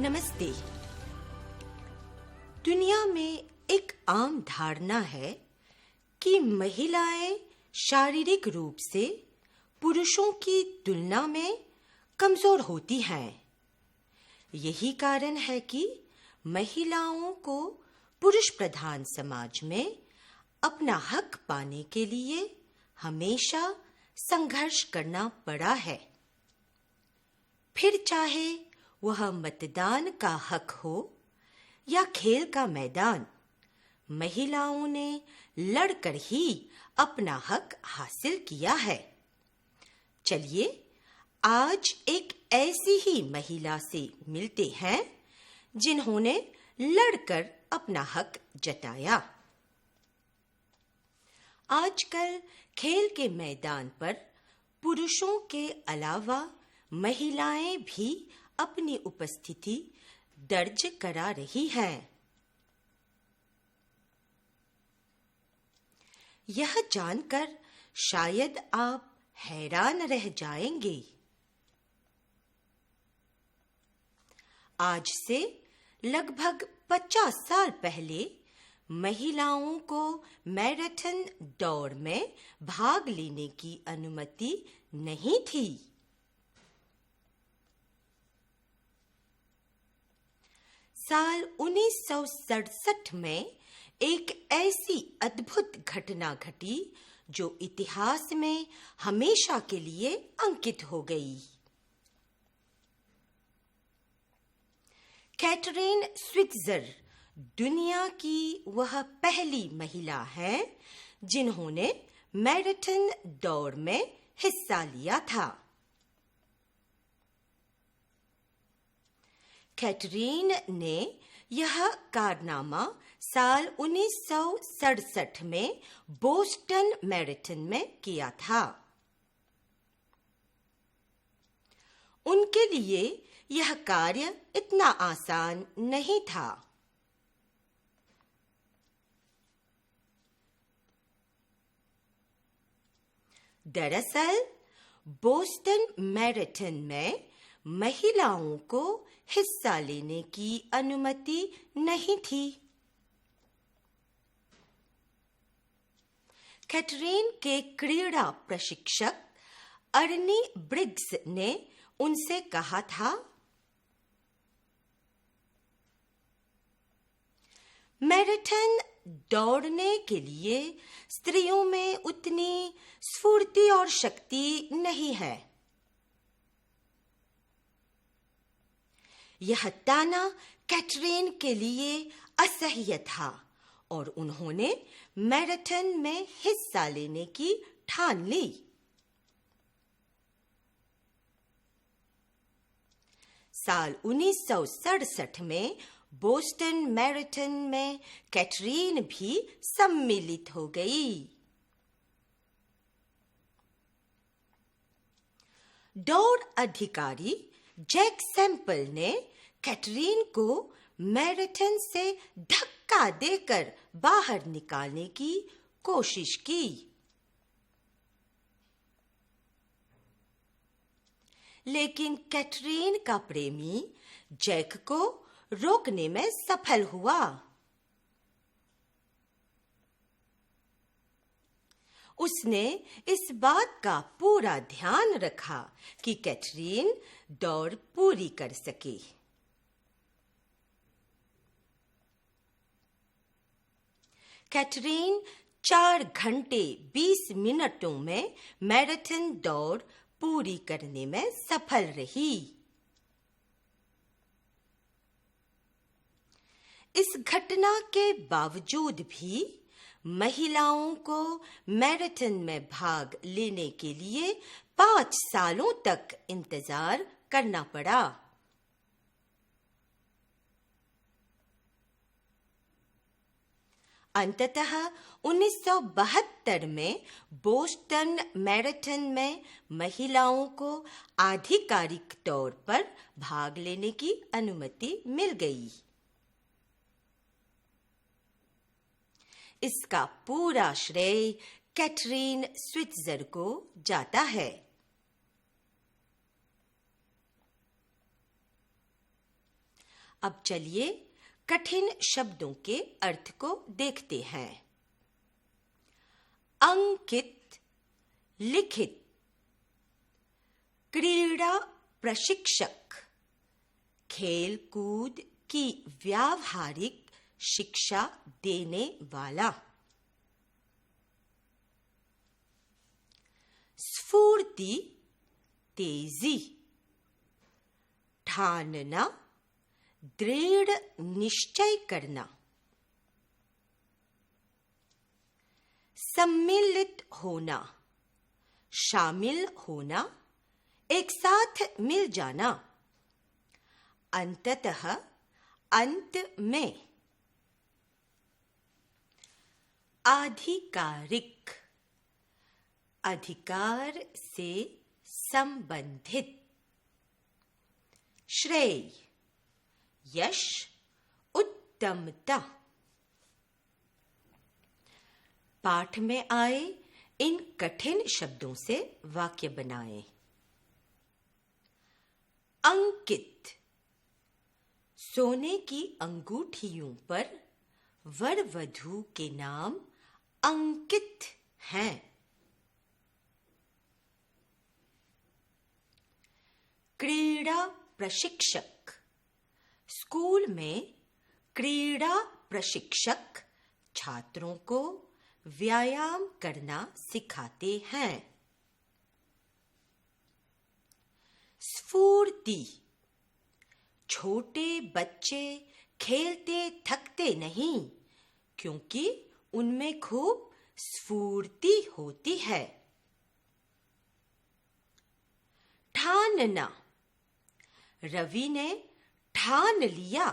नमस्ते। दुनिया में एक आम धारणा है कि महिलाएं शारीरिक रूप से पुरुषों की तुलना में कमजोर होती हैं। यही कारण है कि महिलाओं को पुरुष प्रधान समाज में अपना हक पाने के लिए हमेशा संघर्ष करना पड़ा है। फिर चाहे वह मतदान का हक हो या खेल का मैदान, महिलाओं ने लड़कर ही अपना हक हासिल किया है। चलिए आज एक ऐसी ही महिला से मिलते हैं जिन्होंने लड़कर अपना हक जताया। आजकल खेल के मैदान पर पुरुषों के अलावा महिलाएं भी अपनी उपस्थिति दर्ज करा रही हैं। यह जानकर शायद आप हैरान रह जाएंगे। आज से लगभग 50 साल पहले महिलाओं को मैराथन दौड़ में भाग लेने की अनुमति नहीं थी। साल 1967 में एक ऐसी अद्भुत घटना घटी जो इतिहास में हमेशा के लिए अंकित हो गई। कैथरीन स्विट्जर दुनिया की वह पहली महिला है जिन्होंने मैराथन दौड़ में हिस्सा लिया था। कैथरीन ने यह कारनामा साल 1967 में बोस्टन मैराथन में किया था। उनके लिए यह कार्य इतना आसान नहीं था। दरअसल बोस्टन मैराथन में महिलाओं को हिस्सा लेने की अनुमति नहीं थी। कैथरीन के क्रीड़ा प्रशिक्षक अर्नी ब्रिग्स ने उनसे कहा था, मैराथन दौड़ने के लिए स्त्रियों में उतनी स्फूर्ति और शक्ति नहीं है। यह ताना कैथरीन के लिए असह्य था और उन्होंने मैराथन में हिस्सा लेने की ठान ली। साल 1967 में बोस्टन मैराथन में कैथरीन भी सम्मिलित हो गई। दौड़ अधिकारी जैक सैंपल ने कैथरीन को मैराथन से धक्का देकर बाहर निकालने की कोशिश की, लेकिन कैथरीन का प्रेमी जैक को रोकने में सफल हुआ। उसने इस बात का पूरा ध्यान रखा कि कैथरीन दौड़ पूरी कर सके। कैथरीन 4 घंटे 20 मिनटों में मैराथन दौड़ पूरी करने में सफल रही। इस घटना के बावजूद भी महिलाओं को मैराथन में भाग लेने के लिए 5 सालों तक इंतजार करना पड़ा। अंततः 1972 में बोस्टन मैराथन में महिलाओं को आधिकारिक तौर पर भाग लेने की अनुमति मिल गई। इसका पूरा श्रेय कैथरीन स्विट्जर को जाता है। अब चलिए कठिन शब्दों के अर्थ को देखते हैं। अंकित, लिखित, क्रीड़ा प्रशिक्षक, खेल कूद की व्यावहारिक शिक्षा देने वाला। स्फूर्ति, तेजी, ठानना, दृढ़ निश्चय करना। सम्मिलित होना, शामिल होना, एक साथ मिल जाना। अंततः, अंत में। आधिकारिक, अधिकार से संबंधित। श्रेय, यश, उत्तमता। पाठ में आए इन कठिन शब्दों से वाक्य बनाएं। अंकित, सोने की अंगूठियों पर वर वधू के नाम अंकित हैं। क्रीड़ा प्रशिक्षक, स्कूल में क्रीड़ा प्रशिक्षक छात्रों को व्यायाम करना सिखाते हैं। स्फूर्ति, छोटे बच्चे खेलते थकते नहीं क्योंकि उनमें खूब स्फूर्ति होती है। ठानना, रवि ने ठान लिया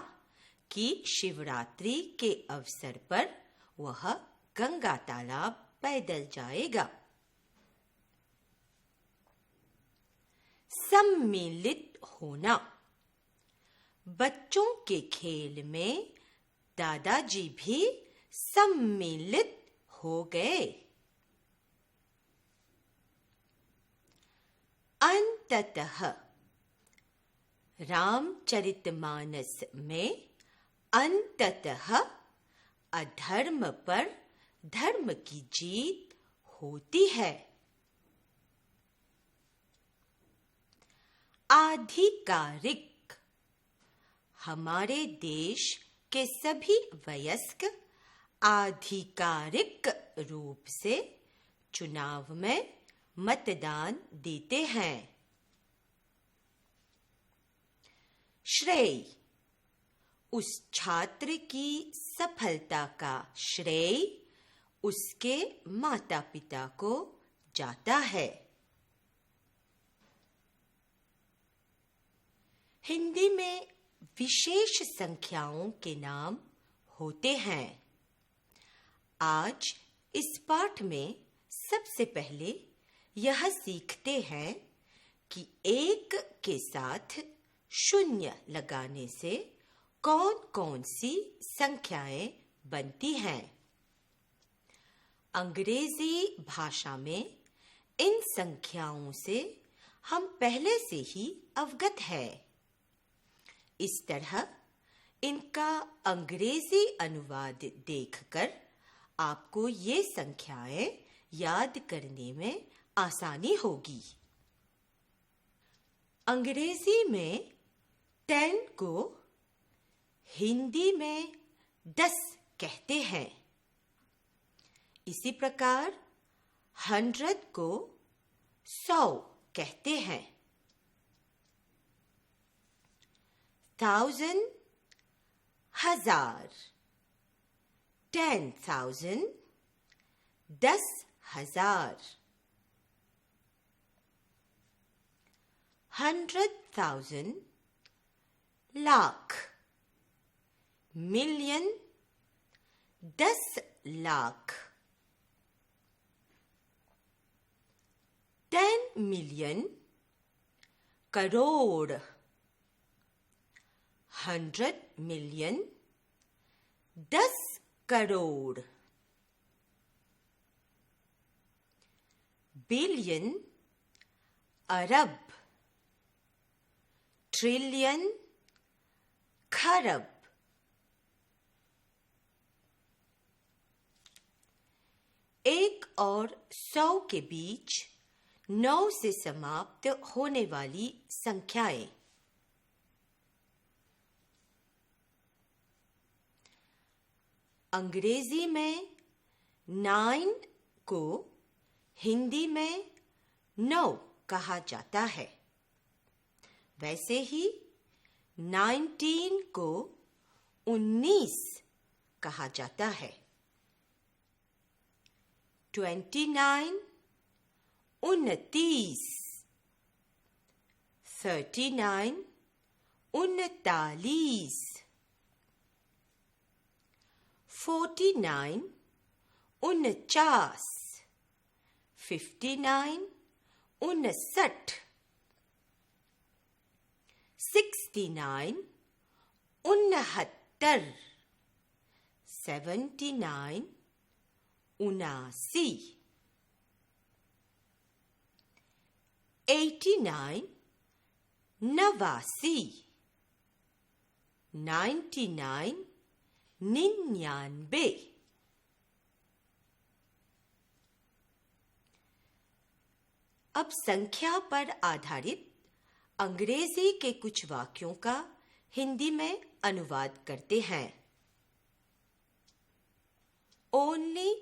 कि शिवरात्रि के अवसर पर वह गंगा तालाब पैदल जाएगा। सम्मिलित होना, बच्चों के खेल में दादाजी भी सम्मिलित हो गए। अंततः, रामचरितमानस में अंततः अधर्म पर धर्म की जीत होती है। आधिकारिक, हमारे देश के सभी वयस्क आधिकारिक रूप से चुनाव में मतदान देते हैं। श्रेय, उस छात्र की सफलता का श्रेय उसके माता पिता को जाता है। हिंदी में विशेष संख्याओं के नाम होते हैं। आज इस पाठ में सबसे पहले यह सीखते हैं कि एक के साथ शून्य लगाने से कौन कौन सी संख्याएं बनती हैं। अंग्रेजी भाषा में इन संख्याओं से हम पहले से ही अवगत हैं। इस तरह इनका अंग्रेजी अनुवाद देखकर आपको ये संख्याएं याद करने में आसानी होगी। अंग्रेजी में 10 को हिंदी में 10 कहते हैं। इसी प्रकार 100 को 100 कहते हैं। 1000 हजार, 10,000 10,000, 100,000 lakh, million 10 lakh, 10 million crore, 100 million 10 crore, billion अरब, ट्रिलियन खरब, एक और 100 के बीच 9 से समाप्त होने वाली संख्याएं। अंग्रेजी में 9 को हिंदी में 9 कहा जाता है। वैसे ही 19 को 19 कहा जाता है। 29 29, 39 39, 49 49, 59 59, 69 69, 79 79, 89 89, 99 99। अब संख्या पर आधारित अंग्रेजी के कुछ वाक्यों का हिंदी में अनुवाद करते हैं। Only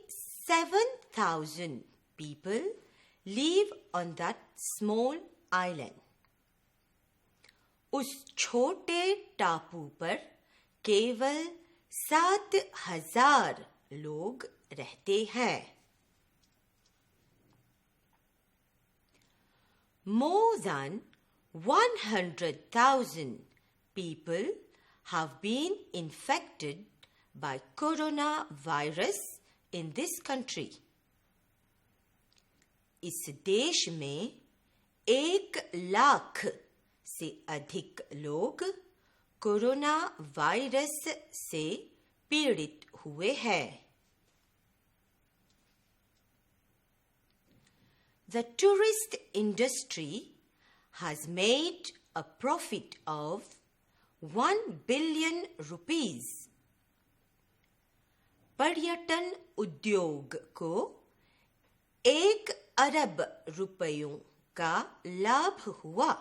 7,000 people live on that small island. उस छोटे टापू पर केवल 7,000 लोग रहते हैं। More than 100,000 people have been infected by coronavirus in this country. इस देश में 1 लाख से अधिक लोग कोरोना वायरस से पीड़ित हुए हैं। The tourist industry has made a profit of 1 billion rupees. पर्यटन उद्योग को 1 अरब रुपयों का लाभ हुआ।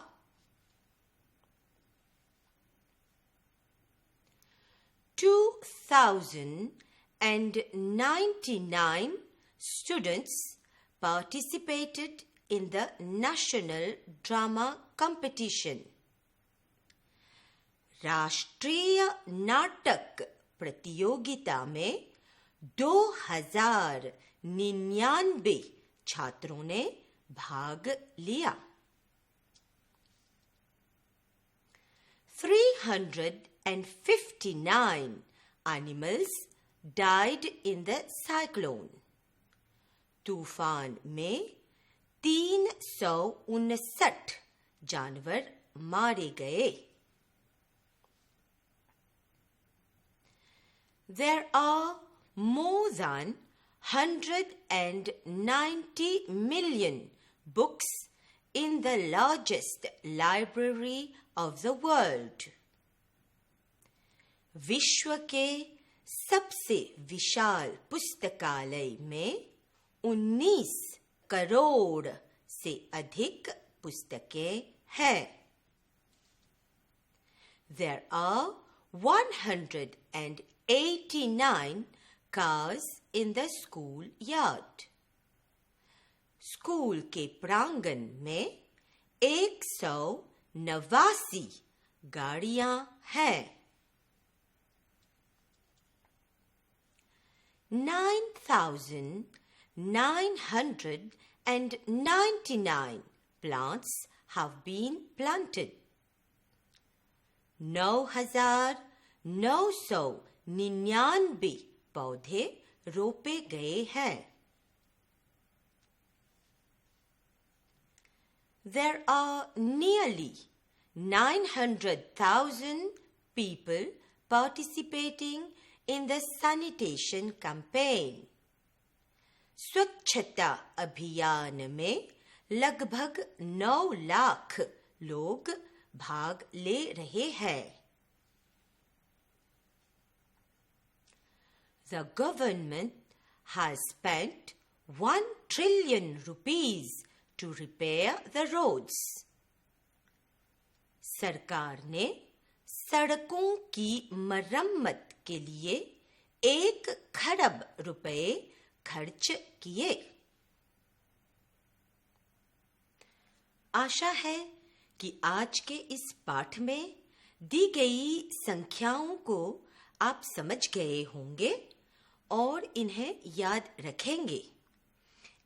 $2,099 students participated in the National Drama Competition. राष्ट्रीय नाटक प्रतियोगिता में 2,099 छात्रों ने भाग लिया। 359 animals died in the cyclone. तूफान में 359 जानवर मारे गए। There are more than 190 million books in the largest library of the world. विश्व के सबसे विशाल पुस्तकालय में 19 करोड़ से अधिक पुस्तकें हैं। There are 189 cars in the school yard. School के प्रांगण में 189 गाड़ियां हैं। 9,999 plants have been planted. 9,999 पौधे रोपे गए हैं। There are nearly 900,000 people participating in the sanitation campaign. स्वच्छता अभियान में लगभग 9 लाख लोग भाग ले रहे हैं। The government has spent 1 trillion rupees to repair the roads. सरकार ने सड़कों की मरम्मत के लिए 1 खरब रुपए खर्च किए। आशा है कि आज के इस पाठ में दी गई संख्याओं को आप समझ गए होंगे और इन्हें याद रखेंगे।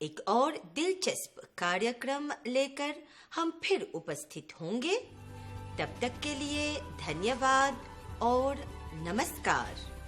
एक और दिलचस्प कार्यक्रम लेकर हम फिर उपस्थित होंगे। तब तक के लिए धन्यवाद और नमस्कार।